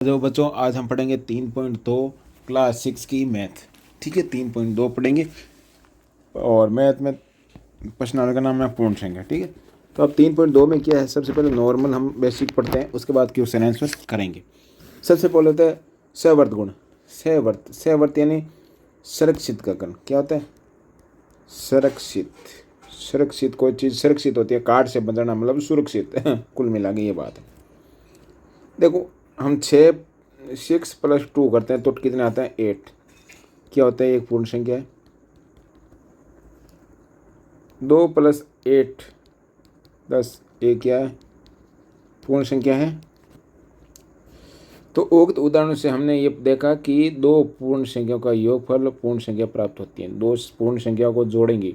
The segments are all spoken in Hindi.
जो बच्चों आज हम पढ़ेंगे 3.2 क्लास 6 की मैथ। ठीक है, 3.2 पढ़ेंगे और मैथ में प्रश्नावली का नाम है पूर्ण संख्या। ठीक है, तो अब 3.2 में क्या है, सबसे पहले नॉर्मल हम बेसिक पढ़ते हैं, उसके बाद क्वेश्चन आंसर करेंगे। सबसे पहले होता है सहवर्त गुण। सहवर्त यानी संरक्षित का गुण। क्या होता है? संरक्षित कोई चीज़ संरक्षित होती है, कार्ड से बदलना मतलब सुरक्षित कुल मिला के ये बात है। देखो हम 6 + 2 करते हैं तो कितने आता है? 8। क्या होता है? एक पूर्ण संख्या है। 2 + 8 10, एक क्या है? पूर्ण संख्या है। तो उक्त उदाहरण से हमने ये देखा कि दो पूर्ण संख्याओं का योगफल पूर्ण संख्या प्राप्त होती है। दो पूर्ण संख्या को जोड़ेंगे,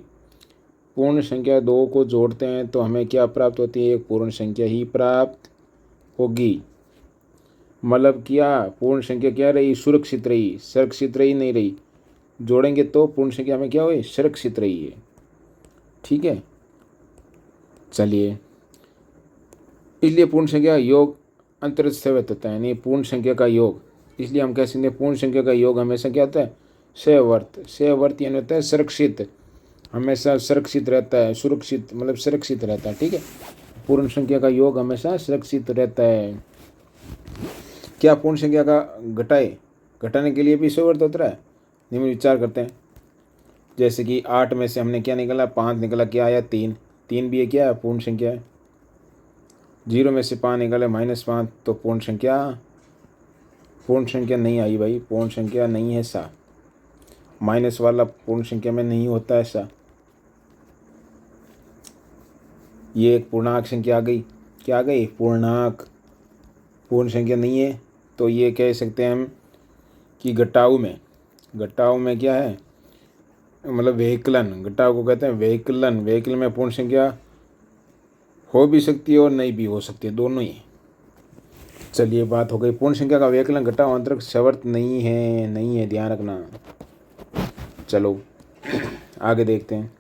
पूर्ण संख्या दो को जोड़ते हैं तो हमें क्या प्राप्त होती है? एक पूर्ण संख्या ही प्राप्त होगी। मतलब क्या पूर्ण संख्या क्या रही? सुरक्षित रही, सुरक्षित रही नहीं रही। जोड़ेंगे तो पूर्ण संख्या में क्या हुई? सुरक्षित रही है। ठीक है, चलिए, इसलिए पूर्ण संख्या योग अंतरिक्ष सहित होता है, यानी पूर्ण संख्या का योग। इसलिए हम कह सकते हैं पूर्ण संख्या का योग हमेशा क्या होता है? सहवर्त यानी होता है सुरक्षित, हमेशा सुरक्षित रहता है। सुरक्षित मतलब सुरक्षित रहता है। ठीक है, पूर्ण संख्या का योग हमेशा सुरक्षित रहता है। क्या पूर्ण संख्या का घटाने के लिए भी सहवर्त होता है? निम्न विचार करते हैं। जैसे कि 8 में से हमने क्या निकाला? 5 निकाला, क्या आया? 3। 3 भी क्या है? पूर्ण संख्या है। 0 में से 5 निकाले -5, तो पूर्ण संख्या नहीं आई भाई, पूर्ण संख्या नहीं है ऐसा। माइनस वाला पूर्ण संख्या में नहीं होता ऐसा। ये एक पूर्णांक संख्या आ गई। क्या आ गई? पूर्णांक। पूर्ण संख्या नहीं है तो ये कह सकते हैं हम कि घटाऊ में क्या है? मतलब व्हीकलन, घटाऊ को कहते हैं व्हीकलन। व्हीकल में पूर्ण संख्या हो भी सकती है और नहीं भी हो सकती है, दोनों ही। चलिए, बात हो गई पूर्ण संख्या का व्हीकलन घटाओ अंतरिक्ष सहवर्त नहीं है, ध्यान रखना। चलो आगे देखते हैं,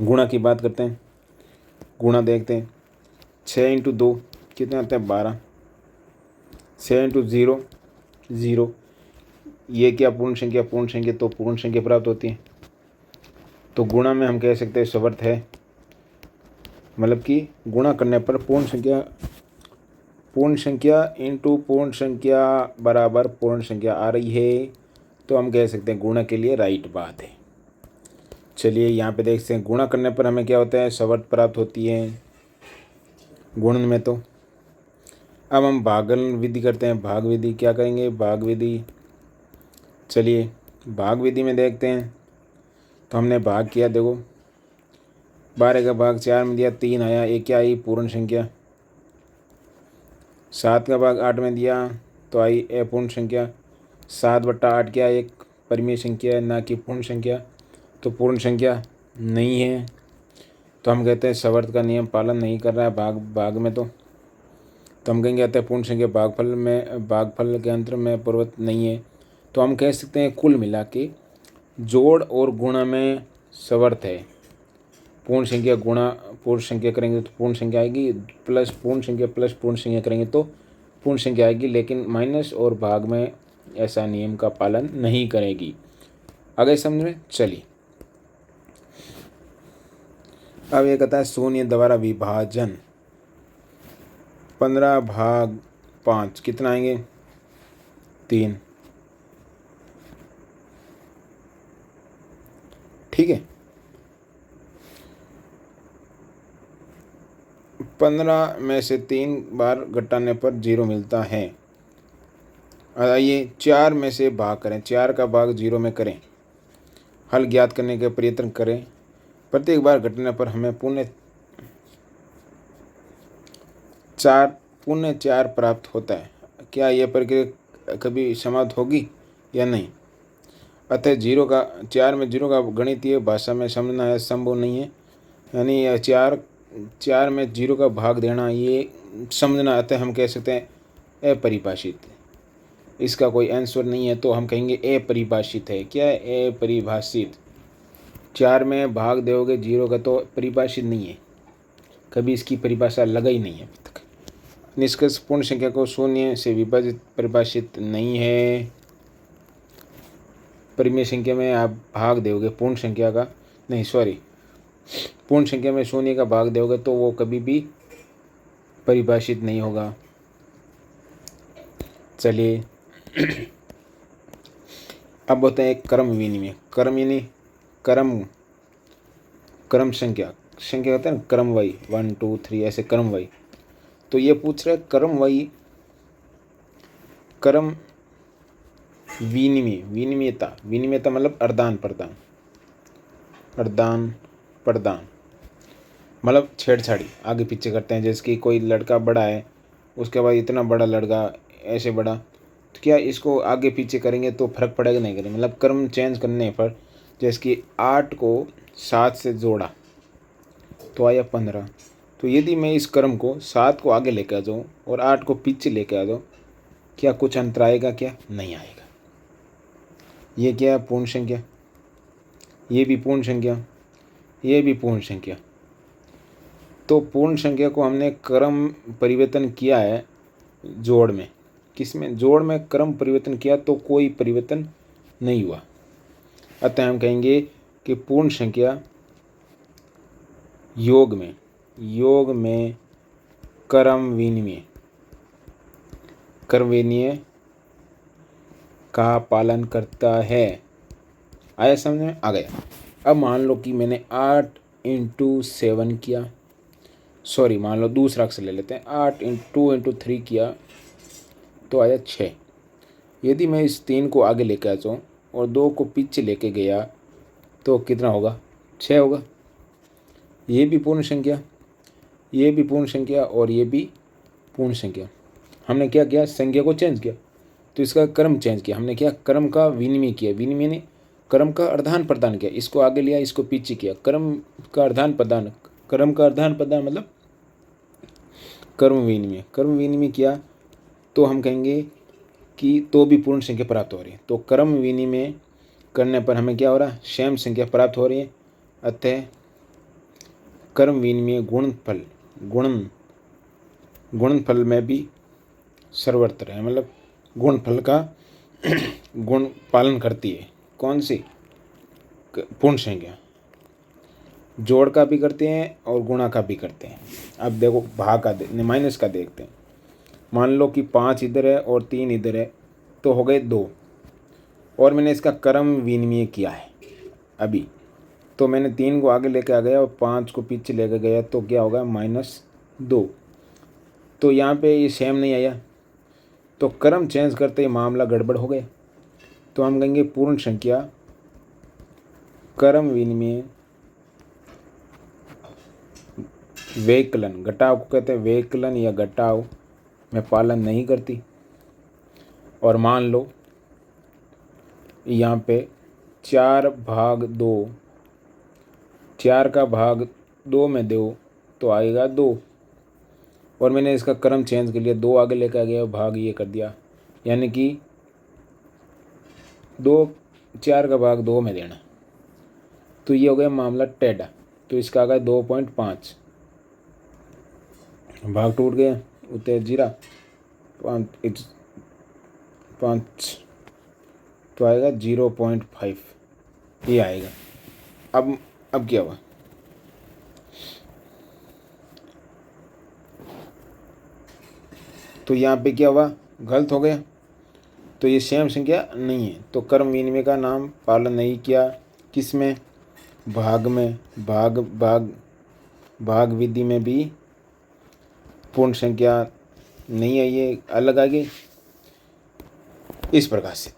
गुणा की बात करते हैं। गुणा देखते हैं। 6 × 2 कितने आते हैं? 12। 6 × 0 0। ये क्या पूर्ण संख्या? पूर्ण संख्या तो पूर्ण संख्या प्राप्त होती है। तो गुणा में हम कह सकते हैं सहवर्त है, मतलब कि गुणा करने पर पूर्ण संख्या इंटू पूर्ण संख्या बराबर पूर्ण संख्या आ रही है, तो हम कह सकते हैं गुणा के लिए राइट बात है। चलिए यहाँ पे देखते हैं, गुणा करने पर हमें क्या होता है? सहवर्त प्राप्त होती है गुणन में। तो अब हम भागन विधि करते हैं। भाग विधि क्या करेंगे? भाग विधि। चलिए भाग विधि में देखते हैं। तो हमने भाग किया, देखो 12 का भाग 4 में दिया, 3 आया, एक क्या आई? पूर्ण संख्या। 7 का भाग 8 में दिया तो आई अपूर्ण संख्या। 7/8 क्या? एक परिमेय संख्या है, ना कि पूर्ण संख्या। तो पूर्ण संख्या नहीं है, तो हम कहते हैं सहवर्त का नियम पालन नहीं कर रहा है भाग में। तो हम कहेंगे आते हैं पूर्ण संख्या भागफल के अंतर में पूर्वत नहीं है। तो हम कह सकते हैं कुल मिला के जोड़ और गुणा में सहवर्त है। पूर्ण संख्या गुणा पूर्ण संख्या करेंगे तो पूर्ण संख्या आएगी, प्लस पूर्ण संख्या करेंगे तो पूर्ण संख्या आएगी, लेकिन माइनस और भाग में ऐसा नियम का पालन नहीं करेगी। आगे समझ में? चलिए, अब ये कहता है शून्य द्वारा विभाजन। 15/5 कितना आएंगे? 3। ठीक है, 15 में से 3 बार घटाने पर 0 मिलता है। आइए 4 में से भाग करें, 4 का भाग 0 में करें, हल ज्ञात करने का प्रयत्न करें। प्रत्येक बार घटने पर हमें पुण्य 4 प्राप्त होता है। क्या यह प्रक्रिया कभी समाप्त होगी या नहीं? अतः 4 में 0 का गणितीय भाषा में समझना संभव नहीं है, यानी 4 में 0 का भाग देना ये समझना, अतः हम कह सकते हैं अपरिभाषित। इसका कोई आंसर नहीं है, तो हम कहेंगे अपरिभाषित है। क्या है? अपरिभाषित। 4 में भाग दोगे 0 का तो परिभाषित नहीं है, कभी इसकी परिभाषा लगा ही नहीं है अभी तक। निष्कर्ष पूर्ण संख्या को शून्य से विभाजित परिभाषित नहीं है। परिमेय संख्या में आप भाग दोगे पूर्ण संख्या का, नहीं सॉरी, पूर्ण संख्या में शून्य का भाग दोगे तो वो कभी भी परिभाषित नहीं होगा। चलिए अब होता है एक क्रम विनिमय। क्रम यानी क्रम संख्या होता है ना, क्रम वाई 1 2 3 ऐसे क्रम वाई। तो ये पूछ रहा है क्रम वाई, क्रम विनिमयता मतलब आदान प्रदान मतलब छेड़छाड़ी, आगे पीछे करते हैं। जैसे कि कोई लड़का बड़ा है, उसके बाद इतना बड़ा लड़का ऐसे बड़ा, तो क्या इसको आगे पीछे करेंगे तो फर्क पड़ेगा? नहीं करेंगे। मतलब क्रम चेंज करने पर, जैसे कि 8 को 7 से जोड़ा तो आया 15। तो यदि मैं इस क्रम को 7 को आगे लेके आ जाऊँ और 8 को पीछे लेके आ जाऊँ, क्या कुछ अंतर आएगा? क्या नहीं आएगा। ये क्या है? पूर्ण संख्या। ये भी पूर्ण संख्या, ये भी पूर्ण संख्या। तो पूर्ण संख्या को हमने क्रम परिवर्तन किया है जोड़ में। किसमें? जोड़ में क्रम परिवर्तन किया तो कोई परिवर्तन नहीं हुआ। अतः हम कहेंगे कि पूर्ण संख्या योग में क्रम विनिमय का पालन करता है। आया समझ में? आ गया। अब मान लो कि मैंने 8 × 7 किया, सॉरी मान लो दूसरा अक्षर ले लेते हैं, 8 × 2 × 3 किया तो आया 6। यदि मैं इस 3 को आगे लेके आ जाऊँ और 2 को पीछे लेके गया तो कितना होगा? 6 होगा। ये भी पूर्ण संख्या, ये भी पूर्ण संख्या और ये भी पूर्ण संख्या। हमने क्या किया? संख्या को चेंज किया, तो इसका क्रम चेंज किया। हमने क्या? क्रम का विनिमय किया। विनिमय ने क्रम का आदान प्रदान किया। इसको आगे लिया, इसको पीछे किया। क्रम का आदान प्रदान मतलब क्रम विनिमय किया। तो हम कहेंगे कि तो भी पूर्ण संख्या प्राप्त हो रही है। तो क्रम विनिमय करने पर हमें क्या हो रहा है? सेम संख्या प्राप्त हो रही है। अतः क्रम विनिमय गुणनफल में भी सर्वत्र है। मतलब गुणनफल का गुण पालन करती है। कौन सी? पूर्ण संख्या। जोड़ का भी करते हैं और गुणा का भी करते हैं। अब देखो भाग का माइनस का देखते हैं। मान लो कि 5 इधर है और 3 इधर है, तो हो गए 2। और मैंने इसका क्रम विनिमय किया है अभी, तो मैंने 3 को आगे लेके आ गया और 5 को पीछे लेके गया, तो क्या होगा? -2। तो यहाँ पे ये सेम नहीं आया, तो क्रम चेंज करते ही मामला गड़बड़ हो गया। तो हम कहेंगे पूर्ण संख्या क्रम विनिमय वैकलन, घटाव को कहते हैं वैकलन या घटाव में पालन नहीं करती। और मान लो यहाँ पे 4/2, 4 का भाग 2 में दो तो आएगा 2। और मैंने इसका क्रम चेंज कर लिया, 2 आगे लेकर आ गया, भाग ये कर दिया, यानी कि 4 का भाग 2 में देना। तो ये हो गया मामला टेढ़ा। तो इसका आ गया 2.5, भाग टूट गया, उतरे 0 5, तो आएगा 0.5, ये आएगा। अब क्या हुआ? तो यहाँ पे क्या हुआ? गलत हो गया। तो ये सेम संख्या नहीं है, तो क्रम विनिमय का नाम पालन नहीं किया। किसमें? भाग में। भाग विधि में भी पूर्ण संख्या नहीं है, ये अलग आ गई। इस प्रकार से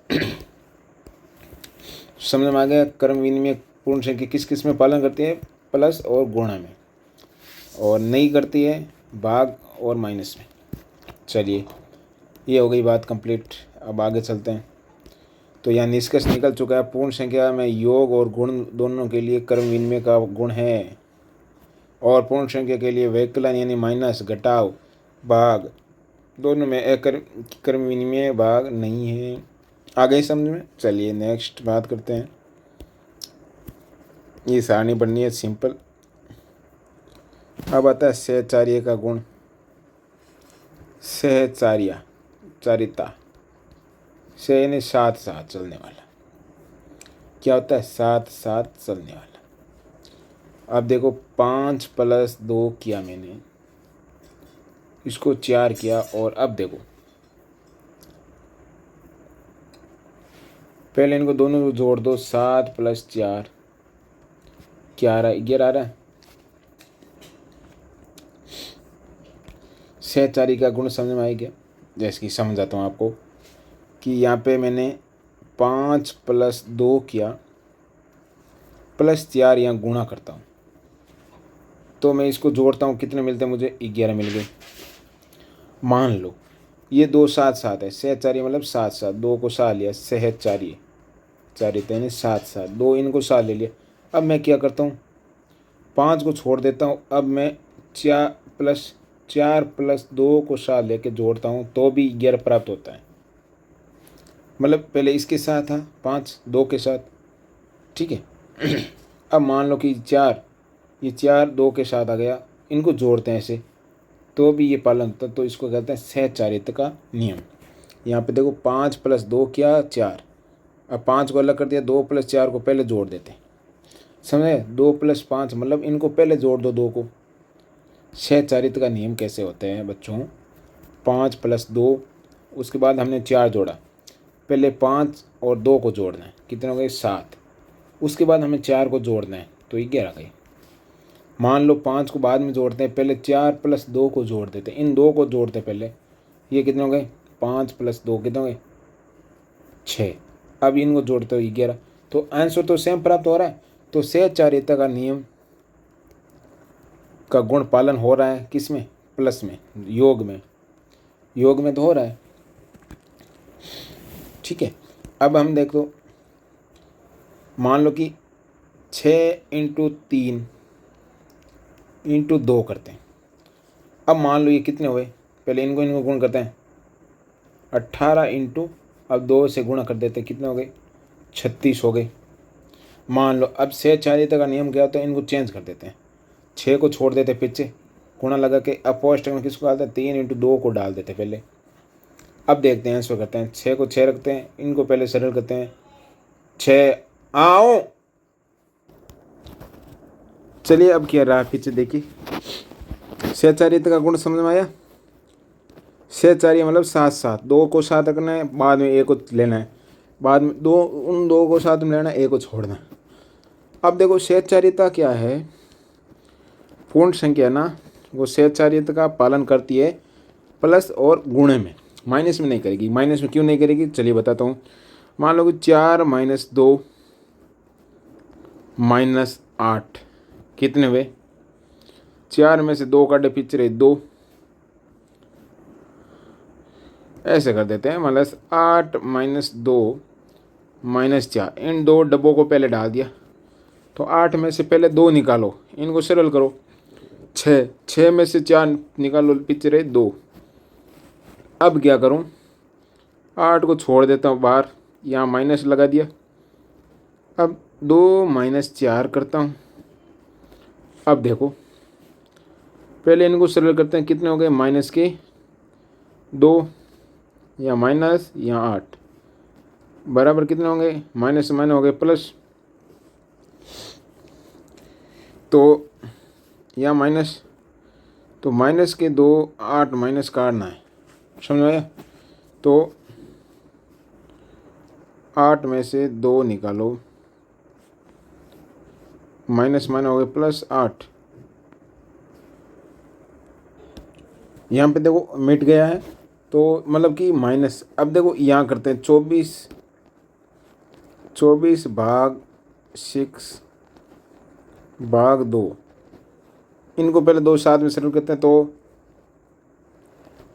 समझ में आ गया। क्रम विनिमय पूर्ण संख्या किस किस में पालन करती है? प्लस और गुणा में, और नहीं करती है भाग और माइनस में। चलिए ये हो गई बात कंप्लीट। अब आगे चलते हैं। तो यहाँ निष्कर्ष निकल चुका है, पूर्ण संख्या में योग और गुण दोनों के लिए क्रम विनिमय का गुण है, और पूर्ण संख्या के लिए वैकलन यानी माइनस, घटाव, भाग दोनों में क्रम विनिमय भाग नहीं है। आ गई समझ में? चलिए नेक्स्ट बात करते हैं। ये सारणी बननी है सिंपल। अब आता है सहचार्य का गुण। सहचारिया चारिता से यानी साथ साथ चलने वाला। क्या होता है? साथ साथ चलने वाला। अब देखो 5 + 2 किया मैंने, इसको 4 किया, और अब देखो पहले इनको दोनों को जोड़ दो। 7 + 4 क्या आ रहा है? 11 आ रहा है। सहचारी का गुण समझ में आई गया? जैसे कि समझाता हूँ आपको कि यहाँ पे मैंने 5 + 2 किया +4 यहाँ गुणा करता हूँ, तो मैं इसको जोड़ता हूँ, कितने मिलते हैं मुझे? 11 मिल गए। मान लो ये 2 साथ साथ है, सहचारी मतलब साथ साथ, 2 को साथ लिया, सहचारी चारिता यानी साथ साथ, 2 इनको साथ ले लिया। अब मैं क्या करता हूँ? 5 को छोड़ देता हूँ। अब मैं 4 + 2 को साथ लेके जोड़ता हूँ तो भी 11 प्राप्त होता है। मतलब पहले इसके साथ था 5 2 के साथ, ठीक है। अब मान लो कि 4, ये 4 2 के साथ आ गया, इनको जोड़ते हैं ऐसे तो भी ये पालन होता है, तो इसको कहते हैं सहचारिता का नियम। यहाँ पे देखो 5 + 2 क्या? 4। अब 5 को अलग कर दिया, 2 + 4 को पहले जोड़ देते, समझे? 2 + 5 मतलब इनको पहले जोड़ दो 2 को। सहचारिता का नियम कैसे होते हैं बच्चों? 5 + 2, उसके बाद हमने 4 जोड़ा, पहले 5 और 2 को जोड़ना है, कितने हो गए? 7। उसके बाद हमें 4 को जोड़ना है तो 11 गए। मान लो 5 को बाद में जोड़ते हैं, पहले 4 + 2 को जोड़ देते हैं, इन 2 को जोड़ते हैं पहले, ये कितने हो गए? 5 + 2 कितने हो गए? 6। अब इनको जोड़ते हो 11, तो आंसर तो सेम प्राप्त हो रहा है। तो सहचारिता का नियम का गुण पालन हो रहा है किस में? प्लस में, योग में। योग में तो हो रहा है, ठीक है। अब हम देखो, मान लो कि 6 × 3 × 2 करते हैं। अब मान लो ये कितने हुए? पहले इनको इनको गुण करते हैं, 18 × अब 2 से गुणा कर देते हैं, कितने हो गए? 36 हो गए। मान लो अब सहचारिता का नियम क्या होता है? इनको चेंज कर देते हैं, 6 को छोड़ देते पीछे, गुणा लगा के अपोस्ट में किसको डालते हैं? 3 × 2 को डाल देते पहले। अब देखते हैं आंसर करते हैं, 6 को 6 रखते हैं, इनको पहले सरल करते हैं, 6 आओ। चलिए अब क्या रहा पीछे देखिए। सहचारिता का गुण समझ में आया? सहचार्य मतलब साथ साथ, 2 को साथ रखना है, बाद में 1 को लेना है, बाद में उन 2 को साथ में लेना है, 1 को छोड़ना है। अब देखो सहचारिता क्या है? पूर्ण संख्या ना, वो सहचारिता का पालन करती है प्लस और गुणे में, माइनस में नहीं करेगी। माइनस में क्यों नहीं करेगी? चलिए बताता हूँ। मान लो कि 4 - 2 -8 कितने हुए? 4 में से 2 काटे पीछे रहे 2, ऐसे कर देते हैं। मतलब 8 - 2 -4, इन 2 डब्बों को पहले डाल दिया, तो 8 में से पहले 2 निकालो, इनको सरल करो। 6 में से 4 निकालो, पीछे रहे 2। अब क्या करूं? 8 को छोड़ देता हूं बाहर, यहाँ माइनस लगा दिया। अब 2 - 4 करता हूं। अब देखो पहले इनको सरल करते हैं, कितने हो गए? -2, या माइनस, या 8 बराबर कितने होंगे? माइनस से माइनस हो गए प्लस, तो या माइनस, तो माइनस के 2 8 माइनस काटना है, समझ में आया? तो 8 में से 2 निकालो, माइनस माइनस हो गए प्लस 8, यहाँ पे देखो मिट गया है, तो मतलब कि माइनस। अब देखो यहाँ करते हैं 24 भाग 6/2, इनको पहले 2 साथ में सरल करते हैं, तो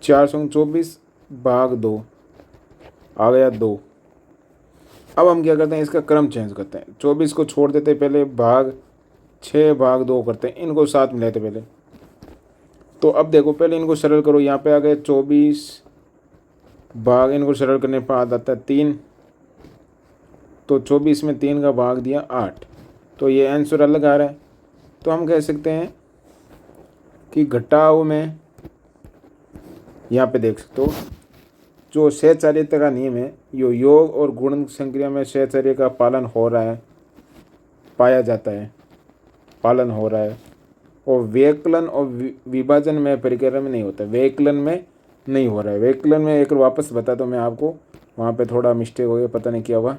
424/2 आ गया 2। अब हम क्या करते हैं? इसका क्रम चेंज करते हैं, 24 को छोड़ देते पहले, भाग 6/2 करते हैं, इनको साथ में लेते पहले। तो अब देखो पहले इनको सरल करो, यहाँ पे आ गए 24 भाग, इनको सरल करने पर आ जाता है 3, तो 24 में 3 का भाग दिया 8, तो ये आंसर अलग आ रहा है। तो हम कह सकते हैं कि घटाव में यहाँ पे देख सकते हो जो सहचार्यता का नियम है, यो योग और गुणन संक्रिया में सहचार्य का पालन हो रहा है, पाया जाता है, पालन हो रहा है। और व्यकलन और विभाजन में परिक्रम में नहीं होता, व्यकलन में नहीं हो रहा है। व्यकलन में एक वापस बता दो मैं आपको, वहाँ पे थोड़ा मिस्टेक हो गया, पता नहीं क्या हुआ,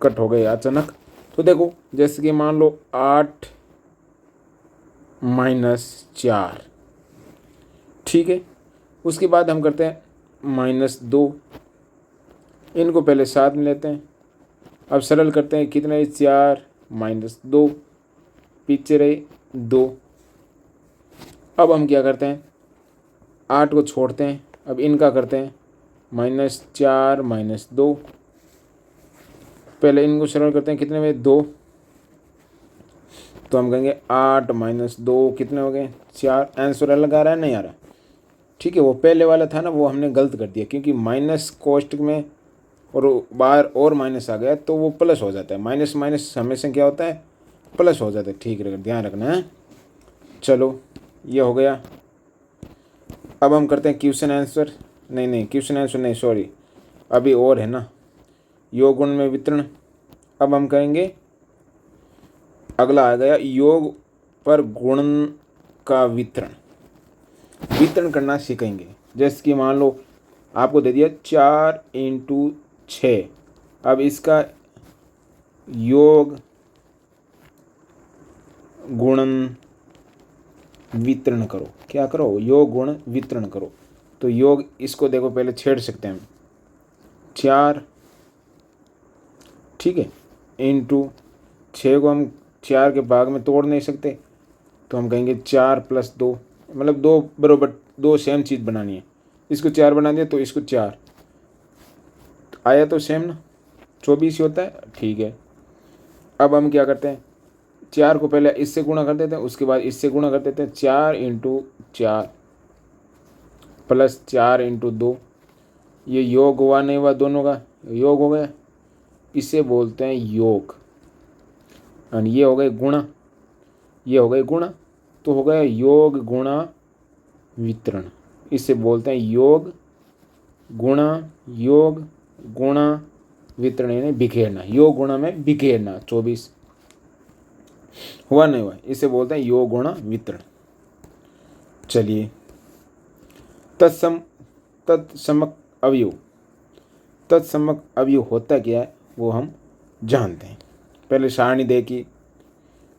कट हो गई अचानक। तो देखो जैसे कि मान लो 8 - 4, ठीक है। उसके बाद हम करते हैं -2, इनको पहले साथ में लेते हैं। अब सरल करते हैं, कितने 4 - 2, पीछे रहे 2। अब हम क्या करते हैं, 8 को छोड़ते हैं। अब इनका करते हैं -4 - 2, पहले इनको सरल करते हैं, कितने में 2, तो हम कहेंगे 8 - 2 कितने हो गए 4। आंसर अलग आ रहा है, नहीं आ रहा, ठीक है। वो पहले वाला था ना, वो हमने गलत कर दिया, क्योंकि माइनस कोष्टक में और बाहर और माइनस आ गया तो वो प्लस हो जाता है। माइनस माइनस हमेशा क्या होता है, प्लस हो जाता है, ठीक है, ध्यान रखना है। चलो ये हो गया। अब हम करते हैं क्वेश्चन आंसर, नहीं क्वेश्चन आंसर नहीं, सॉरी, अभी और है ना, योग गुण में वितरण। अब हम करेंगे, अगला आ गया योग पर गुण का वितरण, वितरण करना सीखेंगे। जैसे कि मान लो आपको दे दिया 4 × 6, अब इसका योग गुणन वितरण करो। क्या करो, योग गुण वितरण करो। तो योग, इसको देखो पहले छेड़ सकते हैं हम, 4, ठीक है, × 6 को हम 4 के भाग में तोड़ नहीं सकते, तो हम कहेंगे 4 + 2, मतलब 2 बराबर, 2 सेम चीज़ बनानी है। इसको 4 बना दिया तो इसको 4, आया तो सेम ना, 24 ही होता है, ठीक है। अब हम क्या करते हैं, 4 को पहले इससे गुणा कर देते हैं, उसके बाद इससे गुणा कर देते हैं, 4 × 4 + 4 × 2, ये योग हुआ नहीं हुआ, दोनों का योग हो गया, इसे बोलते हैं योग। और ये हो गए गुणा, ये हो गए गुणा, तो हो गया योग गुणा वितरण, इसे बोलते हैं योग गुणा वितरण, यानी बिखेरना, योग गुणा में बिखेरना। 24 हुआ नहीं हुआ, इसे बोलते हैं योग गुणा वितरण। चलिए, तत्समक अवयव, तत्समक अवयव होता क्या है वो हम जानते हैं। पहले सारणी देखी,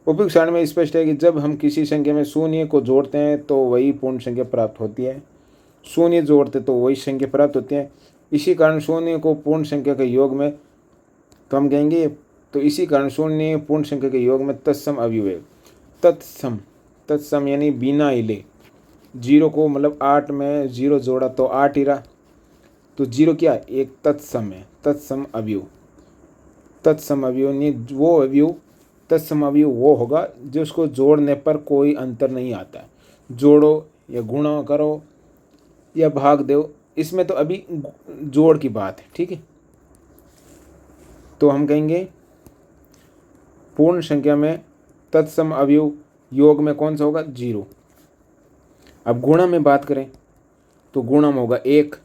उपयुक्त सारणी में स्पष्ट है कि जब हम किसी संख्या में शून्य को जोड़ते हैं तो वही पूर्ण संख्या प्राप्त होती है, शून्य जोड़ते तो वही संख्या प्राप्त होती है। इसी कारण शून्य को पूर्ण संख्या के योग में, तो हम कहेंगे, तो इसी कारण शून्य पूर्ण संख्या के योग में तत्सम अवयव है। तत्सम, तत्सम यानी बिना हिले, 0 को मतलब 8 में 0 जोड़ा तो 8 ही रहा, तो 0 क्या है, एक तत्सम है, तत्सम अवयव। तत्सम अवयव नहीं, वो अवयव, तत्सम अवयव वो होगा जिसको जोड़ने पर कोई अंतर नहीं आता। जोड़ो या गुणा करो या भाग दो, इसमें तो अभी जोड़ की बात है, ठीक है। तो हम कहेंगे पूर्ण संख्या में तत्सम अवयव योग में कौन सा होगा, 0। अब गुणा में बात करें तो गुणा में होगा 1,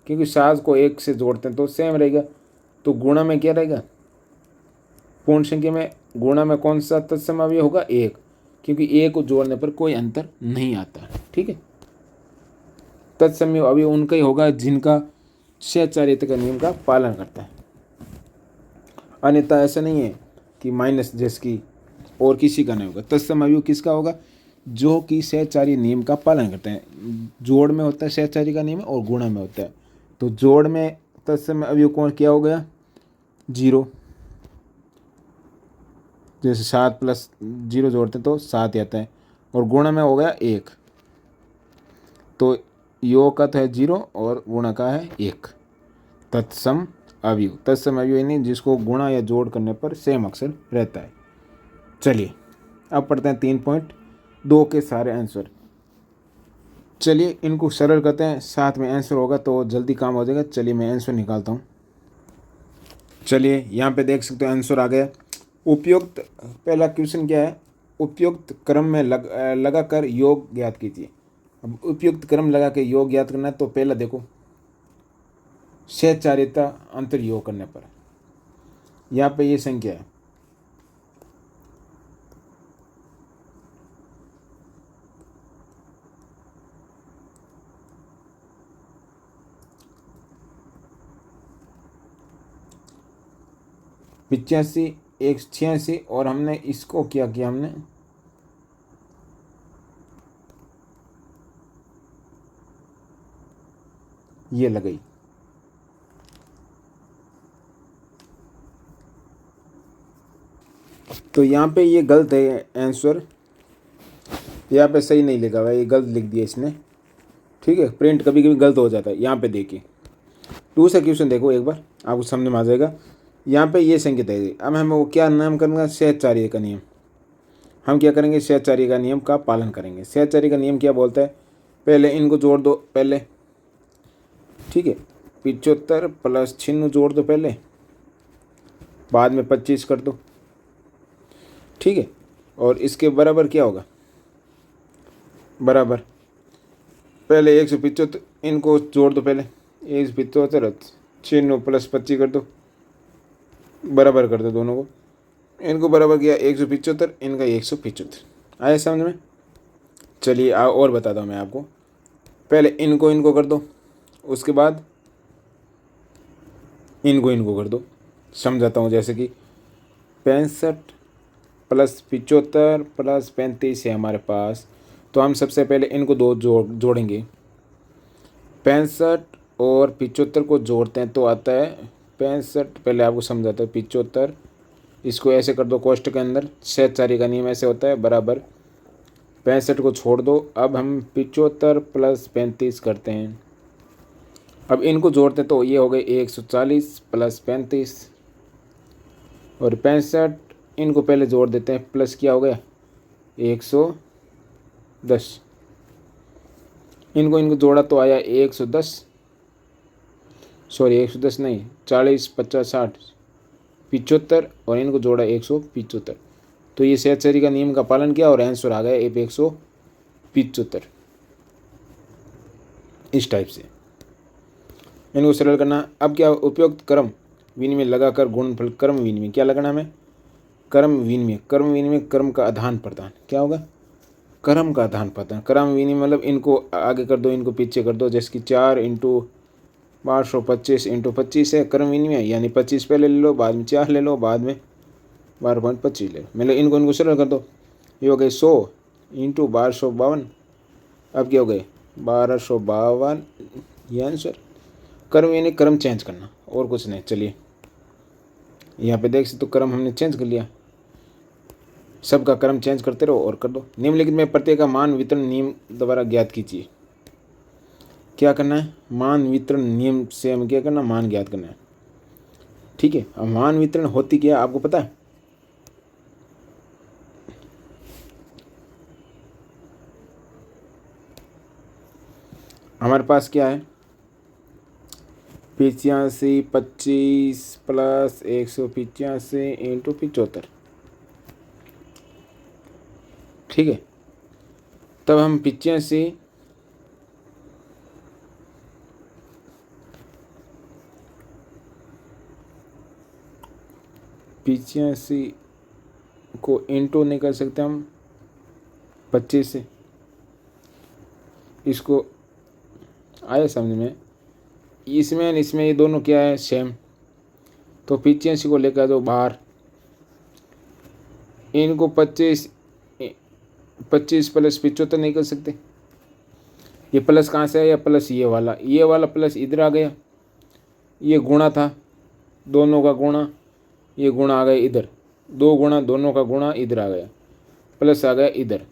क्योंकि 7 को 1 से जोड़ते हैं तो सेम रहेगा, तो गुणा में क्या रहेगा, पूर्ण संख्या में गुणा में कौन सा तत्सम अवयव होगा, 1, क्योंकि 1 को जोड़ने पर कोई अंतर नहीं आता, ठीक है। तत्सम अवयव उनका ही होगा जिनका सहचार्यता का नियम का पालन करता है, अन्यथा ऐसा नहीं है कि माइनस जैसे कि और किसी का नहीं होगा। तत्सम अवयव किसका होगा, जो कि सहचार्य नियम का पालन करते हैं। जोड़ में होता है सहचार्य का नियम और गुणा में होता है, तो जोड़ में तत्सम अवयव कौन क्या हो गया, 0, जैसे 7 + 0 जोड़ते हैं तो 7 आता है, और गुणा में हो गया 1, तो योग का तो है 0 और गुणा का है 1। तत्सम अवयव, तत्सम अवयव यानी जिसको गुणा या जोड़ करने पर सेम अक्षर रहता है। चलिए अब पढ़ते हैं 3.2 के सारे आंसर। चलिए इनको सरल करते हैं, साथ में आंसर होगा तो जल्दी काम हो जाएगा। चलिए मैं आंसर निकालता हूँ। चलिए यहाँ पे देख सकते हो आंसर आ गया। उपयुक्त, पहला क्वेश्चन क्या है, उपयुक्त क्रम में लगाकर योग ज्ञात कीजिए। अब उपयुक्त क्रम लगा के योग याद करना है। तो पहला देखो, सहचारिता अंतर योग करने पर यहाँ पे ये संख्या है, पिचासी, 186, और हमने इसको क्या किया, हमने ये लगाई। तो यहाँ पे ये गलत है आंसर, यहाँ पे सही नहीं लिखा हुआ है, ये गलत लिख दिया इसने। ठीक है, प्रिंट कभी कभी गलत हो जाता है। यहाँ पे देखिए दूसरा क्वेश्चन देखो एक बार, आपको समझ में आ जाएगा। यहाँ पे ये संकेत है। अब हम वो क्या नाम करेंगे, सहचार्य का नियम। हम क्या करेंगे, सहचार्य का नियम का पालन करेंगे। सहचार्य का नियम क्या बोलता है, पहले इनको जोड़ दो पहले, ठीक है, 75 प्लस छिन्न जोड़ दो पहले, बाद में 25 कर दो, ठीक है। और इसके बराबर क्या होगा, बराबर पहले 175 इनको जोड़ दो पहले, 175 छिन्न प्लस 25 कर दो, बराबर कर दो दोनों को। इनको बराबर किया 175, इनका 175। आया समझ में। चलिए और बताता हूँ मैं आपको। पहले इनको कर दो, उसके बाद इनको कर दो। समझाता हूँ, जैसे कि 65 प्लस 75 प्लस 35 है हमारे पास। तो हम सबसे पहले इनको दो जोड़ेंगे। 65 और 75 को जोड़ते हैं तो आता है 65। पहले आपको समझाता है 75, इसको ऐसे कर दो कोष्ठक के अंदर, सहचार्य का नियम ऐसे होता है, बराबर 65 को छोड़ दो। अब हम 75 प्लस 35 करते हैं। अब इनको जोड़ते तो ये हो गए 140 प्लस 35, और 65 इनको पहले जोड़ देते हैं, प्लस क्या हो गया 110। इनको जोड़ा तो आया 110, सॉरी 110 नहीं, 40 50 60 75, और इनको जोड़ा 175। तो ये सहचार्य का नियम का पालन किया और आंसर आ गया 175। इस टाइप से इनको सरल करना। अब क्या, उपयुक्त क्रम विनिमय लगाकर गुणनफल क्रम विनिमय क्या लगाना हमें, क्रम विनिमय। क्रम विनिमय क्रम का आदान प्रदान क्या होगा, क्रम का आदान प्रदान। क्रम विनिमय मतलब इनको आगे कर दो, इनको पीछे कर दो। जैसे कि 4 × 1225 × 25 है क्रम विनिमय, यानी 25 पहले ले लो, बाद में 4 ले लो, बाद में 12.25 ले लो। मतलब इनको सरल कर दो। ये हो गए 100 × 1252। अब क्या हो गए 1252, ये आंसर। क्रम यानी क्रम चेंज करना, और कुछ नहीं। चलिए यहाँ पे देख सकते तो क्रम हमने चेंज कर लिया। सबका क्रम चेंज करते रहो और कर दो। निम्नलिखित में प्रत्येक का मान वितरण नियम द्वारा ज्ञात कीजिए। क्या करना है, मान वितरण नियम से हमें क्या करना, मान ज्ञात करना है। ठीक है, अब मान वितरण होती क्या आपको पता है, हमारे पास क्या है 85 25 प्लस 185 × 75। ठीक है, तब हम 85 को इंटू नहीं कर सकते हम 25 से। इसको आया समझ में, इसमें ये दोनों क्या है, सेम। तो 85 को लेकर दो बाहर, इनको 25 प्लस 75 नहीं कर सकते। ये प्लस कहाँ से आया, प्लस ये वाला प्लस इधर आ गया, ये गुणा था दोनों का गुणा, ये गुणा आ गया इधर, 2 गुणा दोनों का गुणा इधर आ गया, प्लस आ गया इधर।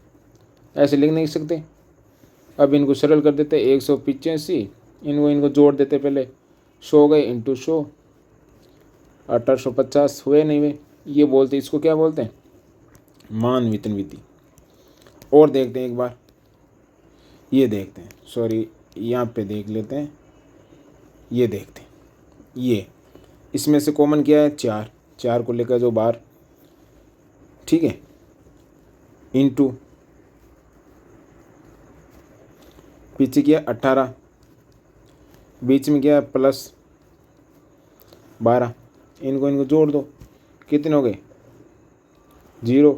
ऐसे लिख नहीं सकते। अब इनको सरल कर देते 185, इनको जोड़ देते पहले, 100 गए × 100, 1850 हुए नहीं हुए। ये बोलते, इसको क्या बोलते हैं, मान वितरण विधि। और देखते हैं एक बार, ये देखते हैं, सॉरी यहाँ पे देख लेते हैं, ये देखते हैं। ये इसमें से कॉमन क्या है, 4 को लेकर जो बाहर, ठीक है, इंटू पीछे क्या 18, बीच में क्या प्लस 12, इनको जोड़ दो, कितने हो गए 0,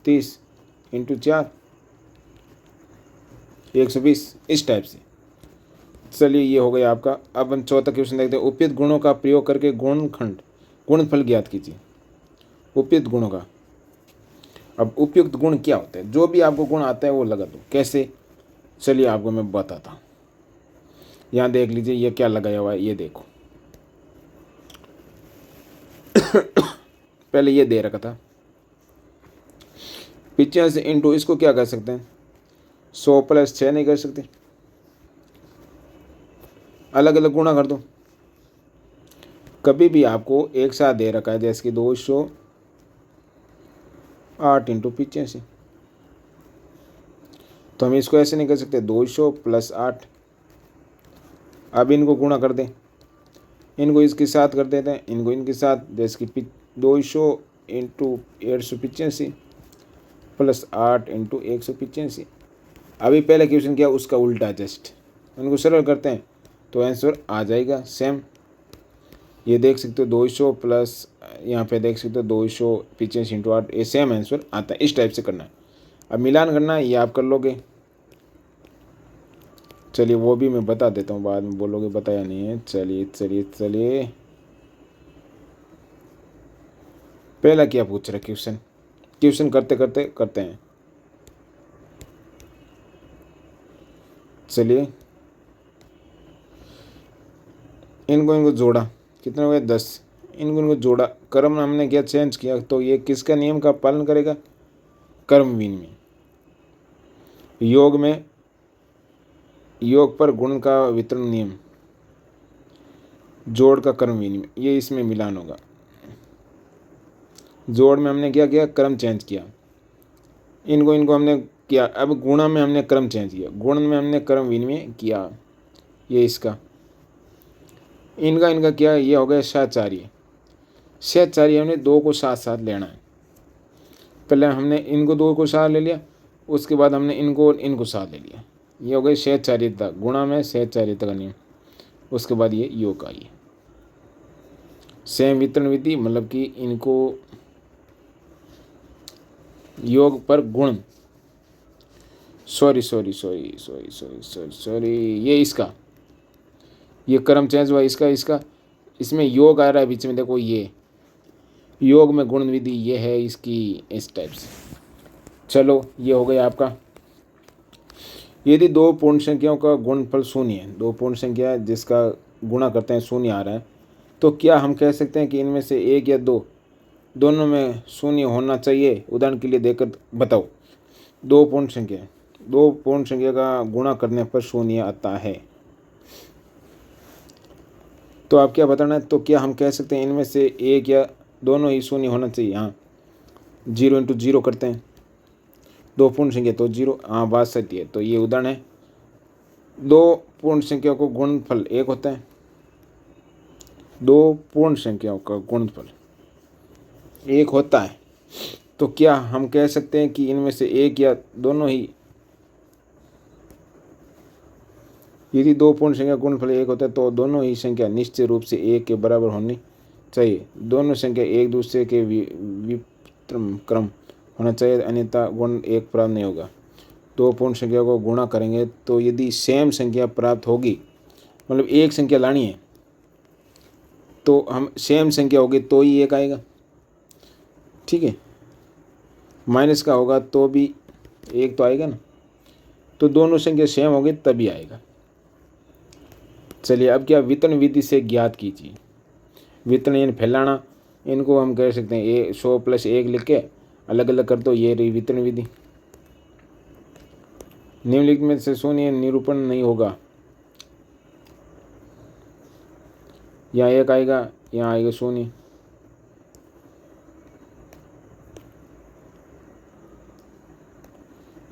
30 इंटू 4 120, इस टाइप से। चलिए ये हो गया आपका। अब हम चौथा क्वेश्चन देखते हैं। उपयुक्त गुणों का प्रयोग करके गुणनफल ज्ञात कीजिए। उपयुक्त गुणों का, अब उपयुक्त गुण क्या होते हैं? जो भी आपको गुण आता है वो लगा दो। कैसे? चलिए आपको मैं बताता हूँ। यहाँ देख लीजिए ये क्या लगाया हुआ है, ये देखो। पहले ये दे रखा था 85 इंटू, इसको क्या कर सकते हैं 100 प्लस 6 नहीं कर सकते, अलग अलग गुणा कर दो। कभी भी आपको एक साथ दे रखा है, जैसे कि 208 इंटू 85, तो हम इसको ऐसे नहीं कर सकते 200 प्लस 8। अब इनको गुणा कर दें, इनको इसके साथ कर देते हैं, इनको इनके साथ, जैसे कि 200 इंटू 885 प्लस 8 इंटू 185। अभी पहले क्वेश्चन किया उसका उल्टा जस्ट, इनको सरल करते हैं तो आंसर आ जाएगा सेम। ये देख सकते हो 200 प्लस, यहाँ पे देख सकते हो 285 इंटू 8, ये सेम आंसर आता है। इस टाइप से करना है। अब मिलान करना है, ये आप कर लोगे। चलिए वो भी मैं बता देता हूँ, बाद में बोलोगे बताया नहीं है। चलिए चलिए चलिए, पहला क्या पूछ रहा है क्वेश्चन, क्वेश्चन करते करते करते हैं। चलिए इनको जोड़ा, कितना हो गया 10, इनको जोड़ा, कर्म हमने क्या चेंज किया, तो ये किसका नियम का पालन करेगा, कर्मवीन में। योग में, योग पर गुण का वितरण नियम, जोड़ का कर्मवीन में, ये इसमें मिलान होगा। जोड़ में हमने क्या किया, क्रम चेंज किया, इनको हमने किया। अब गुणा में हमने क्रम चेंज किया, गुण में हमने क्रम विनिमय किया। ये इसका, इनका क्या, ये हो गया सहचार्य। सहचार्य हमने दो को साथ साथ लेना है। पहले हमने इनको दो को साथ ले लिया, उसके बाद हमने इनको साथ ले लिया। ये हो गई सहचार्यता, गुणा में सहचार्यता का नियम। उसके बाद ये योग आई, सेम वितरण विधि, मतलब कि इनको योग पर गुण, सॉरी, ये इसका, ये कर्म चेंज हुआ, इसका इसमें योग आ रहा है बीच में, देखो ये योग में गुण विधि ये है इसकी, इस टाइप से। चलो ये हो गया आपका। यदि दो पूर्ण संख्याओं का गुणनफल शून्य है, दो पूर्ण संख्या जिसका गुणा करते हैं शून्य आ रहा है, तो क्या हम कह सकते हैं कि इनमें से एक या दो, दोनों में शून्य होना चाहिए? उदाहरण के लिए देकर बताओ, दो पूर्ण संख्या का गुणा करने पर शून्य आता है, तो आप क्या बताना है? तो क्या हम कह सकते हैं इनमें से एक या दोनों ही शून्य होना चाहिए? हाँ, 0 इंटू 0 करते हैं, दो पूर्ण संख्या तो 0, हाँ बात सही है। तो ये उदाहरण है, दो पूर्ण संख्याओं को गुणनफल एक होता है, दो पूर्ण संख्याओं का गुणनफल एक होता है, तो क्या हम कह सकते हैं कि इनमें से एक या दोनों ही, यदि दो पूर्ण संख्या गुणनफल एक होता है तो दोनों ही संख्या निश्चित रूप से एक के बराबर होनी चाहिए। दोनों संख्या एक दूसरे के विपरीत क्रम होना चाहिए, अन्यथा गुण एक प्राप्त नहीं होगा। दो पूर्ण संख्या को गुणा करेंगे तो यदि सेम संख्या प्राप्त होगी, मतलब एक संख्या लानी है तो हम सेम संख्या होगी तो ही एक आएगा, ठीक है। माइनस का होगा तो भी एक तो आएगा ना, तो दोनों संख्या सेम होगी तभी आएगा। चलिए अब क्या, वितरण विधि से ज्ञात कीजिए। वितरण यानी फैलाना, इनको हम कह सकते हैं 100 प्लस 1 लिख के अलग अलग कर दो, ये रही वितरण विधि। निम्नलिखित में से शून्य निरूपण नहीं होगा, यहाँ एक आएगा, यहाँ आएगा शून्य।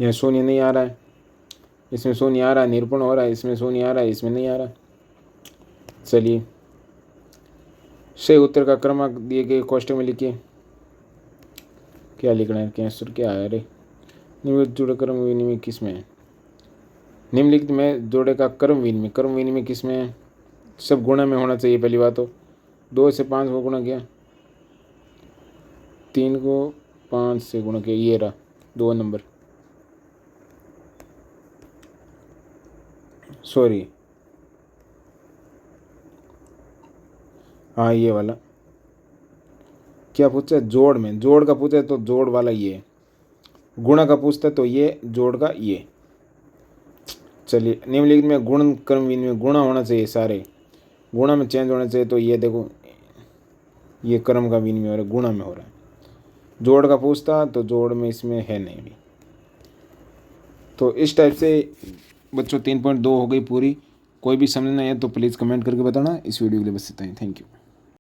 यहाँ शून्य नहीं आ रहा है, इसमें शून्य आ रहा है, निरूपण हो रहा है, इसमें शून्य आ रहा है, इसमें नहीं आ रहा। चलिए सही उत्तर का क्रमांक दिए गए कोष्टक में लिखिए। क्या लिखना है, क्या आंसर क्या है? अरे निम्नलिखित जुड़ा क्रम विनिमय किस में है? निम्नलिखित में जोड़े का कर्म विनिमय किस में है? सब गुणा में होना चाहिए। पहली बात तो 2 से 5 को गुणा किया, 3 को 5 से गुणा किया, ये रहा 2 नंबर, सॉरी हाँ ये वाला। क्या पूछा है? जोड़ में, जोड़ का पूछा है तो जोड़ वाला ये है, गुणा का पूछता है तो ये, जोड़ का ये। चलिए निम्नलिखित में गुण कर्म विनिमय, गुणा होना चाहिए सारे, गुणा में चेंज होना चाहिए, तो ये देखो ये कर्म का विनिमय हो रहा है, गुणा में हो रहा है। जोड़ का पूछता तो जोड़ में इसमें है नहीं भी। तो इस टाइप से बच्चों 3.2 हो गई पूरी। कोई भी समझना है तो प्लीज़ कमेंट करके बताना। इस वीडियो के लिए बस इतना ही। Thank you.